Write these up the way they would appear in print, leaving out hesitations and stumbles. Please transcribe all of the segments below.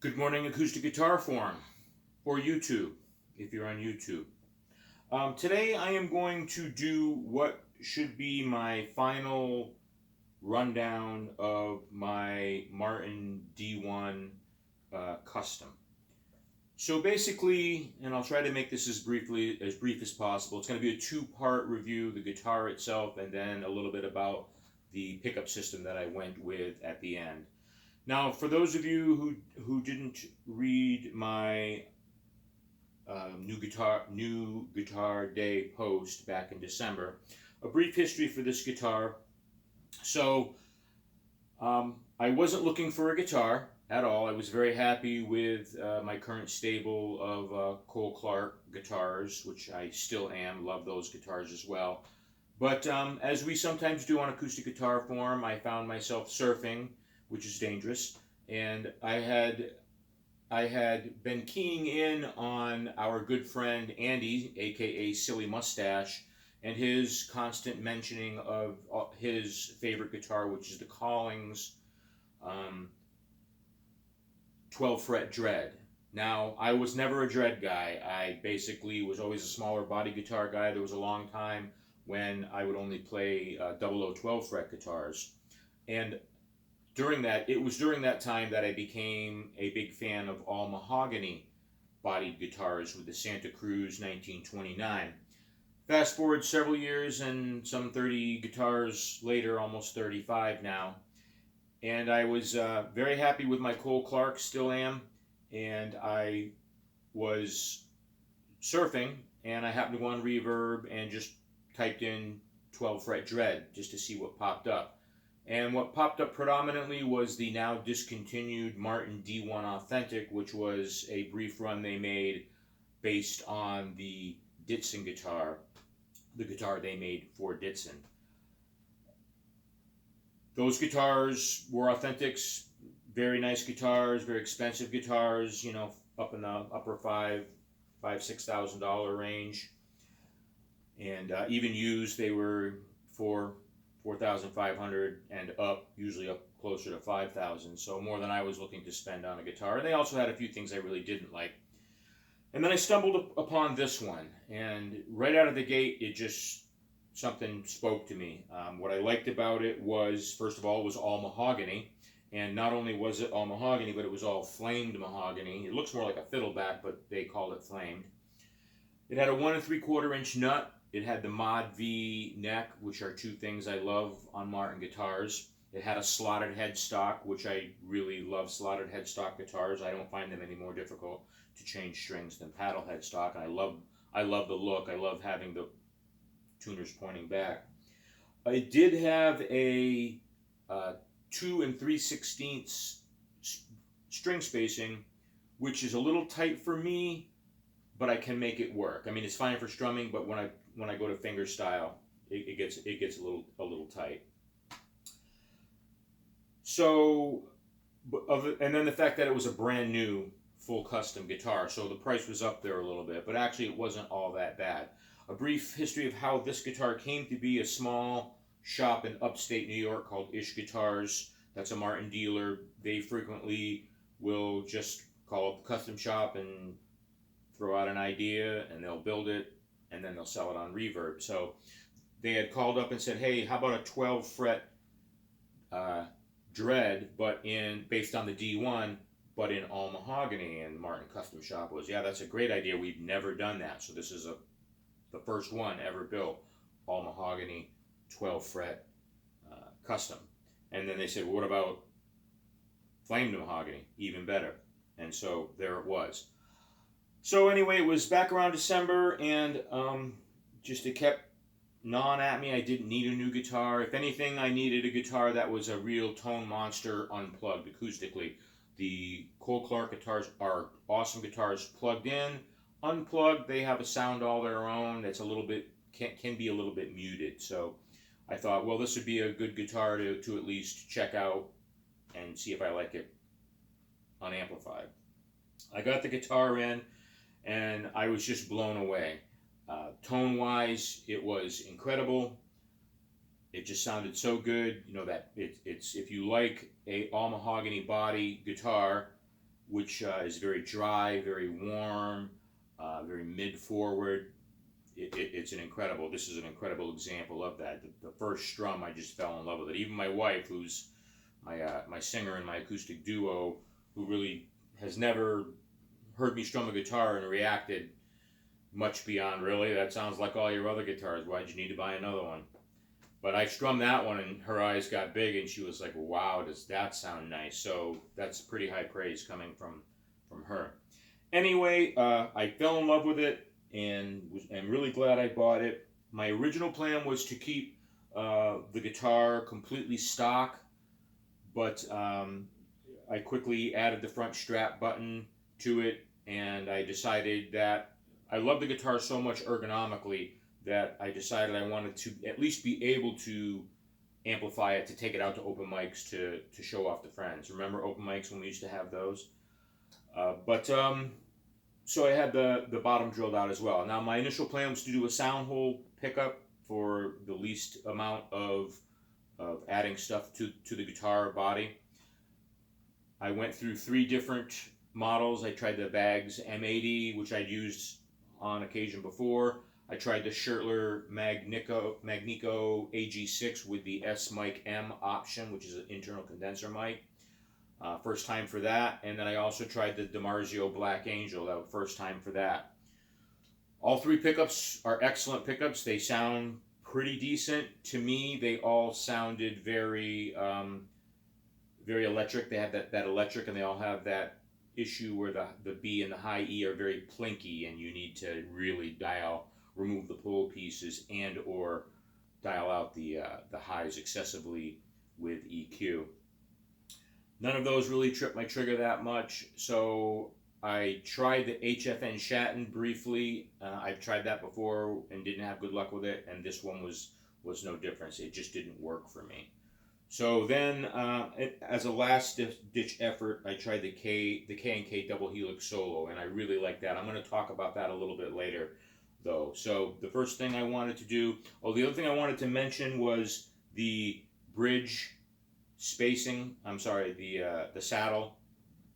Good morning, Acoustic Guitar Forum, or YouTube, if you're on YouTube. Today I am going to do what should be my final rundown of my Martin D-1 custom. So basically, and I'll try to make this as brief as possible, it's going to be a two-part review, the guitar itself, and then a little bit about the pickup system that I went with at the end. Now, for those of you who didn't read my new guitar day post back in December, a brief history for this guitar. So, I wasn't looking for a guitar at all. I was very happy with my current stable of Cole Clark guitars, which I still am. Love those guitars as well. But as we sometimes do on Acoustic Guitar Forum, I found myself surfing, which is dangerous, and I had been keying in on our good friend Andy, aka Silly Mustache, and his constant mentioning of his favorite guitar, which is the Collings 12 fret Dread. Now, I was never a Dread guy. I basically was always a smaller body guitar guy. There was a long time when I would only play 12 fret guitars, and it was during that time that I became a big fan of all mahogany bodied guitars with the Santa Cruz 1929. Fast forward several years and some 30 guitars later, almost 35 now, and I was very happy with my Cole Clark, still am, and I was surfing and I happened to go on Reverb and just typed in 12 fret Dread just to see what popped up. And what popped up predominantly was the now discontinued Martin D-1 Authentic, which was a brief run they made based on the Ditson guitar, the guitar they made for Ditson. Those guitars were Authentics, very nice guitars, very expensive guitars, you know, up in the upper $6,000 range. And even used, they were for $4,500 and up, usually up closer to $5,000, so more than I was looking to spend on a guitar. And they also had a few things I really didn't like. And then I stumbled upon this one, and right out of the gate, something spoke to me. What I liked about it was, first of all, it was all mahogany, and not only was it all mahogany, but it was all flamed mahogany. It looks more like a fiddleback, but they call it flamed. It had a 1 3/4 inch nut. It had the Mod V neck, which are two things I love on Martin guitars. It had a slotted headstock, which I really love slotted headstock guitars. I don't find them any more difficult to change strings than paddle headstock. And I love the look. I love having the tuners pointing back. It did have a 2 3/16 string spacing, which is a little tight for me, but I can make it work. I mean, it's fine for strumming, but when I go to fingerstyle, it gets a little tight. So, and then the fact that it was a brand new full custom guitar, so the price was up there a little bit, but actually it wasn't all that bad. A brief history of how this guitar came to be: a small shop in upstate New York called Ish Guitars. That's a Martin dealer. They frequently will just call up the custom shop and throw out an idea, and they'll build it, and then they'll sell it on Reverb. So they had called up and said, hey, how about a 12 fret Dread, but based on the D1, but in all mahogany? And Martin Custom Shop was, yeah, that's a great idea. We've never done that. So this is the first one ever built, all mahogany, 12 fret custom. And then they said, well, what about flamed mahogany? Even better. And so there it was. So anyway, it was back around December, and just it kept gnawing at me. I didn't need a new guitar. If anything, I needed a guitar that was a real tone monster unplugged acoustically. The Cole Clark guitars are awesome guitars plugged in. Unplugged, they have a sound all their own that's a little bit, can be a little bit muted. So I thought, well, this would be a good guitar to at least check out and see if I like it unamplified. I got the guitar in, and I was just blown away. Tone-wise, it was incredible. It just sounded so good. You know that it's if you like a all mahogany body guitar, which is very dry, very warm, very mid-forward. It's an incredible, this is an incredible example of that. The first strum, I just fell in love with it. Even my wife, who's my singer in my acoustic duo, who really has never heard me strum a guitar and reacted much beyond, really, that sounds like all your other guitars, why'd you need to buy another one? But I strummed that one and her eyes got big and she was like, wow, does that sound nice? So that's pretty high praise coming from her. Anyway, I fell in love with it and am really glad I bought it. My original plan was to keep the guitar completely stock, but I quickly added the front strap button to it, and I decided that I love the guitar so much ergonomically that I decided I wanted to at least be able to amplify it, to take it out to open mics to show off to friends. Remember open mics when we used to have those? So I had the bottom drilled out as well. Now my initial plan was to do a sound hole pickup for the least amount of adding stuff to the guitar body. I went through 3 different models. I tried the Baggs M80, which I'd used on occasion before. I tried the Schertler Magnico AG6 with the S-Mic M option, which is an internal condenser mic. First time for that. And then I also tried the DiMarzio Black Angel. That was first time for that. All 3 pickups are excellent pickups. They sound pretty decent. To me, they all sounded very very electric. They have that electric, and they all have that issue where the B and the high E are very plinky, and you need to really remove the pull pieces and or dial out the highs excessively with EQ. None of those really tripped my trigger that much, so I tried the HFN Shatton briefly. I've tried that before and didn't have good luck with it, and this one was no difference. It just didn't work for me. So then, as a last-ditch effort, I tried the K&K Double Helix Solo, and I really like that. I'm going to talk about that a little bit later, though. So the first thing I wanted to do, the other thing I wanted to mention was the bridge spacing. I'm sorry, the saddle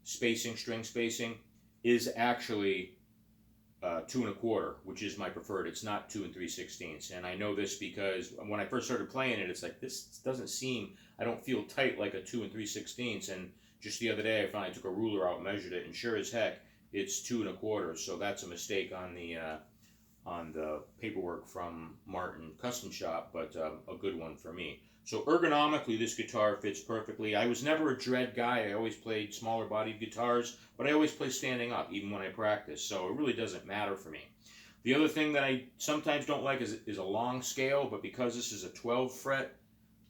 spacing, string spacing, is actually 2 1/4, which is my preferred. It's not 2 3/16, and I know this because when I first started playing it, it's like, this doesn't seem, I don't feel tight like a 2 3/16, and just the other day I finally took a ruler out and measured it, and sure as heck it's 2 1/4. So that's a mistake on the paperwork from Martin Custom Shop, but a good one for me. So ergonomically, this guitar fits perfectly. I was never a dread guy. I always played smaller bodied guitars, but I always play standing up, even when I practice, so it really doesn't matter for me. The other thing that I sometimes don't like is a long scale, but because this is a 12 fret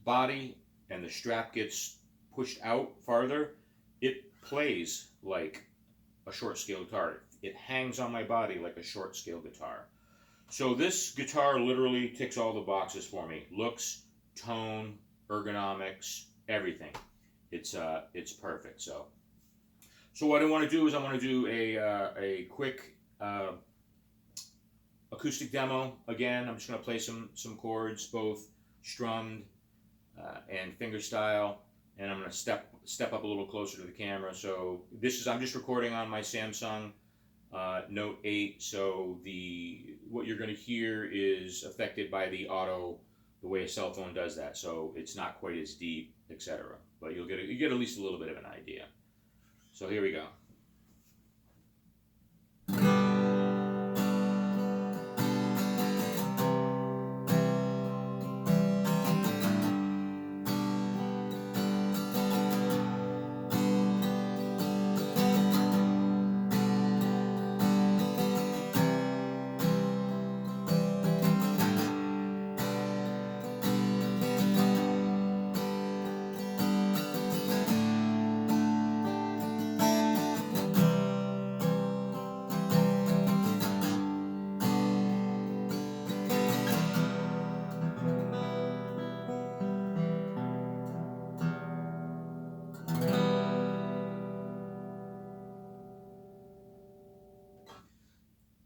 body and the strap gets pushed out farther, it plays like a short scale guitar. It hangs on my body like a short scale guitar. So this guitar literally ticks all the boxes for me. Looks, tone, ergonomics, everything. It's perfect. So what I want to do is I want to do a quick acoustic demo. Again, I'm just going to play some chords, both strummed and fingerstyle, and I'm going to step up a little closer to the camera. So I'm just recording on my Samsung Note 8. So what you're going to hear is affected by the way a cell phone does that. So it's not quite as deep, etc. But you get at least a little bit of an idea. So here we go.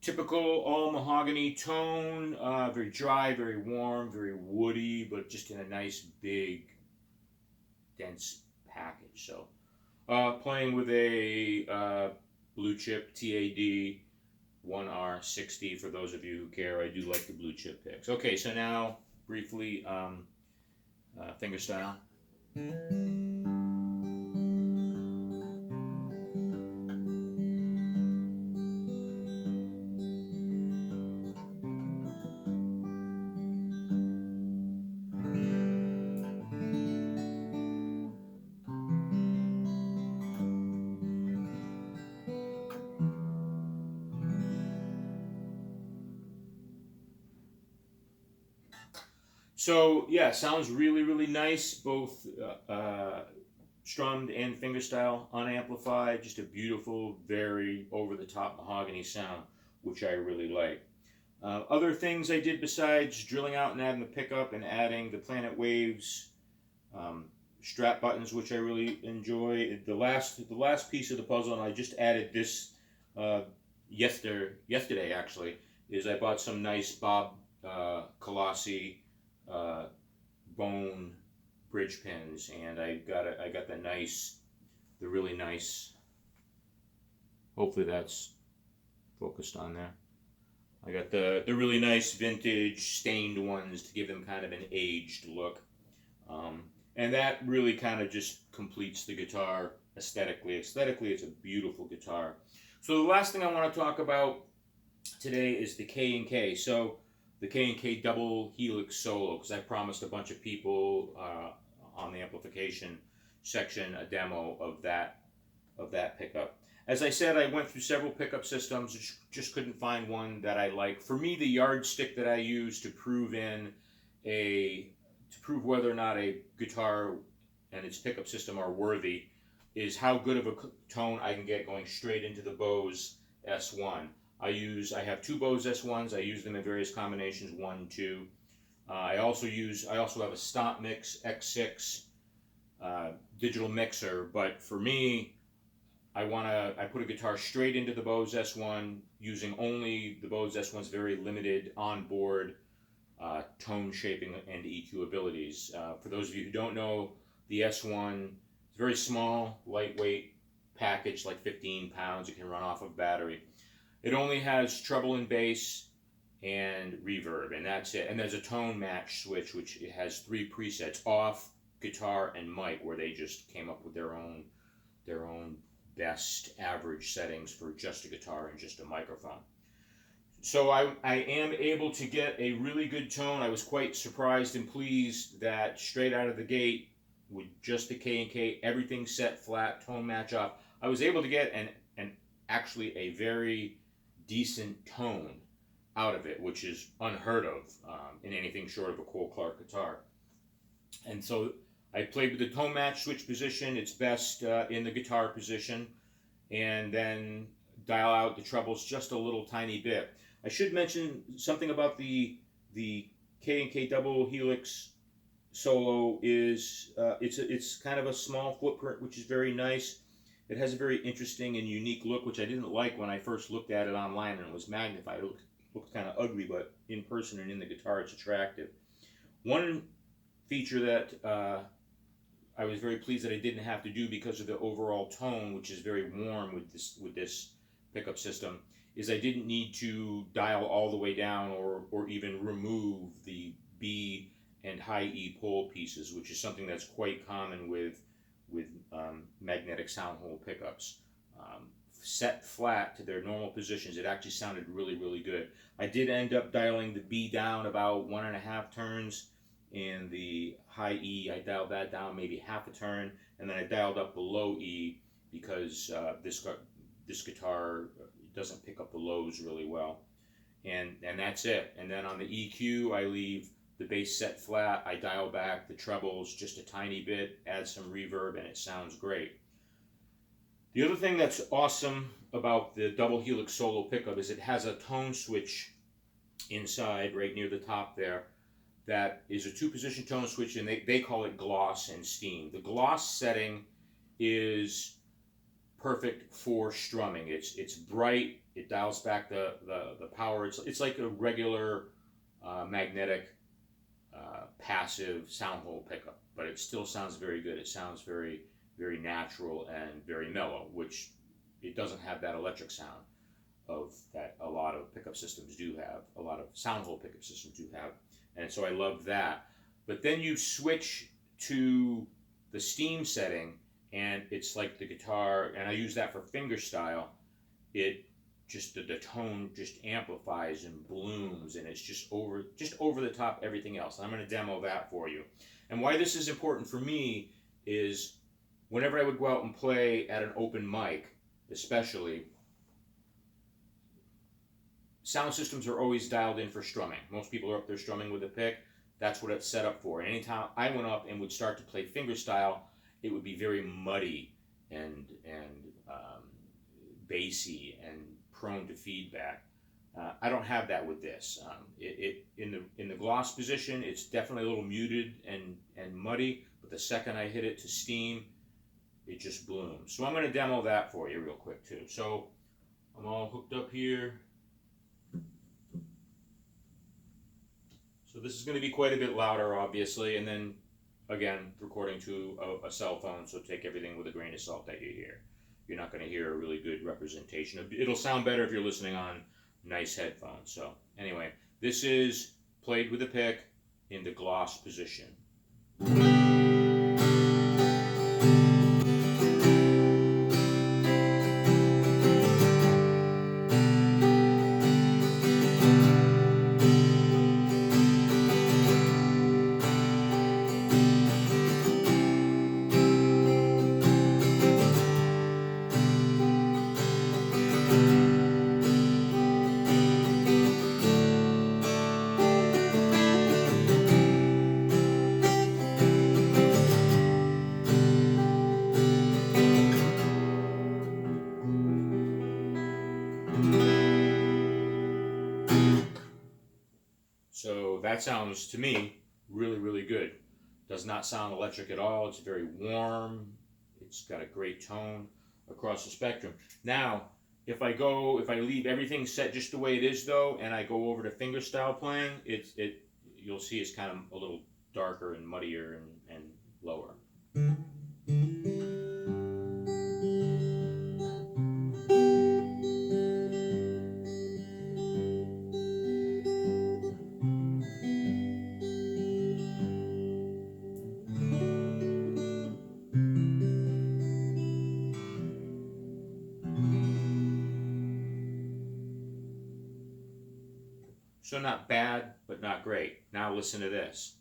Typical all mahogany tone, very dry, very warm, very woody, but just in a nice big dense package. So Playing with a blue chip TAD 1R60 for those of you who care. I do like the blue chip picks. Okay, so now briefly fingerstyle. So yeah, sounds really nice, both strummed and fingerstyle, unamplified. Just a beautiful, very over-the-top mahogany sound, which I really like. Other things I did besides drilling out and adding the pickup and adding the Planet Waves um, strap buttons, which I really enjoy. The last piece of the puzzle, and I just added this uh, yesterday actually, is I bought some nice Bob Colossi uh, bone bridge pins, and I got the really nice. Hopefully that's focused on there. I got the really nice vintage stained ones to give them kind of an aged look. And that really kind of just completes the guitar aesthetically. Aesthetically, it's a beautiful guitar. So the last thing I want to talk about today is the K&K. So the K&K double Helix solo, because I promised a bunch of people on the amplification section a demo of that pickup. As I said, I went through several pickup systems, just couldn't find one that I like. For me, the yardstick that I use to prove whether or not a guitar and its pickup system are worthy is how good of a tone I can get going straight into the Bose S1. I have two Bose S1s. I use them in various combinations, 1, 2. I also have a Stomp Mix X6 digital mixer, but for me, I put a guitar straight into the Bose S1 using only the Bose S1's very limited onboard tone shaping and EQ abilities. For those of you who don't know, the S1 is very small, lightweight package, like 15 pounds. It can run off of battery. It only has treble and bass and reverb, and that's it. And there's a tone match switch, which it has 3 presets: off, guitar, and mic, where they just came up with their own best average settings for just a guitar and just a microphone. So I am able to get a really good tone. I was quite surprised and pleased that straight out of the gate, with just the K&K, everything set flat, tone match up, I was able to get an actually a very decent tone out of it, which is unheard of in anything short of a Cole Clark guitar. And so I played with the tone match switch position. It's best in the guitar position, and then dial out the trebles just a little tiny bit. I should mention something about the K&K double Helix solo is it's kind of a small footprint, which is very nice. It has a very interesting and unique look, which I didn't like when I first looked at it online and it was magnified. It looked kind of ugly, but in person and in the guitar, it's attractive. One feature that I was very pleased that I didn't have to do because of the overall tone, which is very warm with this pickup system, is I didn't need to dial all the way down or even remove the B and high E pole pieces, which is something that's quite common with magnetic sound hole pickups. Set flat to their normal positions, it actually sounded really good. I did end up dialing the B down about 1.5 turns, and the high E, I dialed that down maybe half a turn, and then I dialed up the low E because this guitar doesn't pick up the lows really well. And that's it. And then on the EQ, I leave the bass set flat. I dial back the trebles just a tiny bit, add some reverb, and it sounds great. The other thing that's awesome about the double Helix solo pickup is it has a tone switch inside right near the top there. That is a 2-position tone switch, and they call it gloss and steam. The gloss setting is perfect for strumming. It's bright. It dials back the power. It's like a regular magnetic passive sound hole pickup, but it still sounds very good. It sounds very very natural and very mellow, which it doesn't have that electric sound of that a lot of pickup systems do have, a lot of sound hole pickup systems do have. And so I love that. But then you switch to the steam setting, and it's like the guitar, and I use that for fingerstyle. It just the tone just amplifies and blooms, and it's just over the top everything else. And I'm going to demo that for you. And why this is important for me is whenever I would go out and play at an open mic, especially, sound systems are always dialed in for strumming. Most people are up there strumming with a pick. That's what it's set up for. And anytime I went up and would start to play fingerstyle, it would be very muddy and bassy and prone to feedback. I don't have that with this. In the gloss position, it's definitely a little muted and muddy. But the second I hit it to steam, it just blooms. So I'm going to demo that for you real quick too. So I'm all hooked up here. So this is going to be quite a bit louder, obviously, and then, again, recording to a cell phone, so take everything with a grain of salt that you hear. You're not going to hear a really good representation. It'll sound better if you're listening on nice headphones. So, anyway, this is played with a pick in the gloss position. So that sounds, to me, really, really good. Does not sound electric at all. It's very warm. It's got a great tone across the spectrum. Now, if I leave everything set just the way it is though, and I go over to fingerstyle playing, you'll see it's kind of a little darker and muddier and lower. So not bad, but not great. Now listen to this.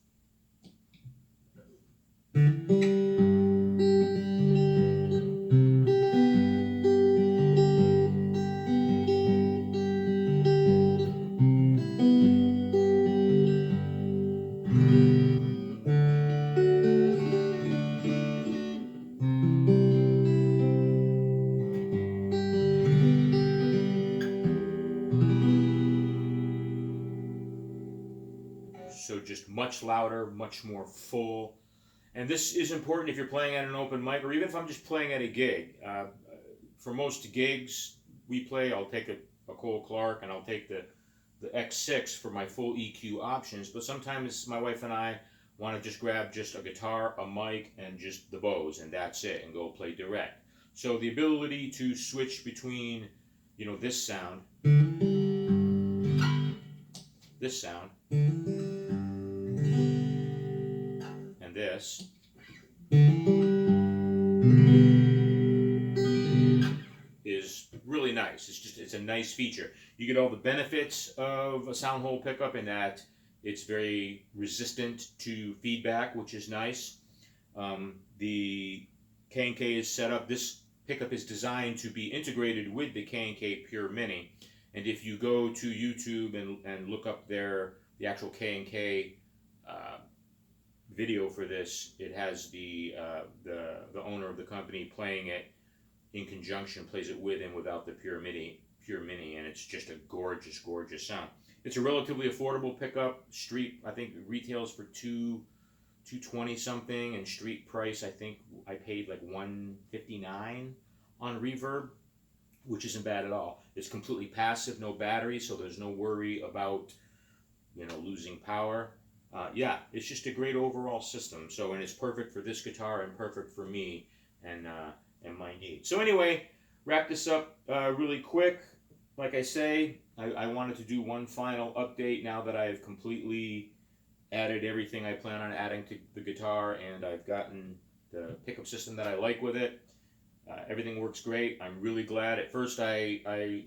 So just much louder, much more full. And this is important if you're playing at an open mic, or even if I'm just playing at a gig. For most gigs we play, I'll take a Cole Clark, and I'll take the X6 for my full EQ options. But sometimes my wife and I want to just grab just a guitar, a mic, and just the Bose, and that's it, and go play direct. So the ability to switch between, this sound, and this is really nice. It's a nice feature. You get all the benefits of a sound hole pickup in that it's very resistant to feedback, which is nice. The K&K is set up. This pickup is designed to be integrated with the K&K Pure Mini. And if you go to YouTube and look up the actual K&K video for this, it has the owner of the company playing it in conjunction, plays it with and without the Pure Mini, and it's just a gorgeous, gorgeous sound. It's a relatively affordable pickup. Street, I think, retails for $220 something, and street price, I think I paid like $159 on Reverb, which isn't bad at all. It's completely passive, no battery, so there's no worry about losing power. Yeah, it's just a great overall system. So, and it's perfect for this guitar and perfect for me. and my needs. So anyway, wrap this up really quick. Like I say, I wanted to do one final update now that I've completely added everything I plan on adding to the guitar, and I've gotten the pickup system that I like with it. Everything works great. I'm really glad. At first, I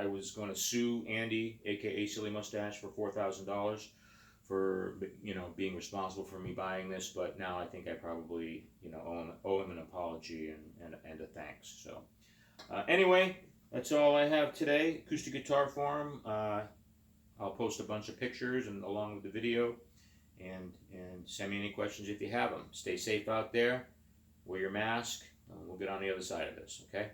was going to sue Andy, aka Silly Mustache, for $4,000 for being responsible for me buying this. But now I think I probably owe him an apology and a thanks. So anyway, that's all I have today. Acoustic Guitar Forum. I'll post a bunch of pictures and along with the video, and send me any questions if you have them. Stay safe out there. Wear your mask. We'll get on the other side of this, okay?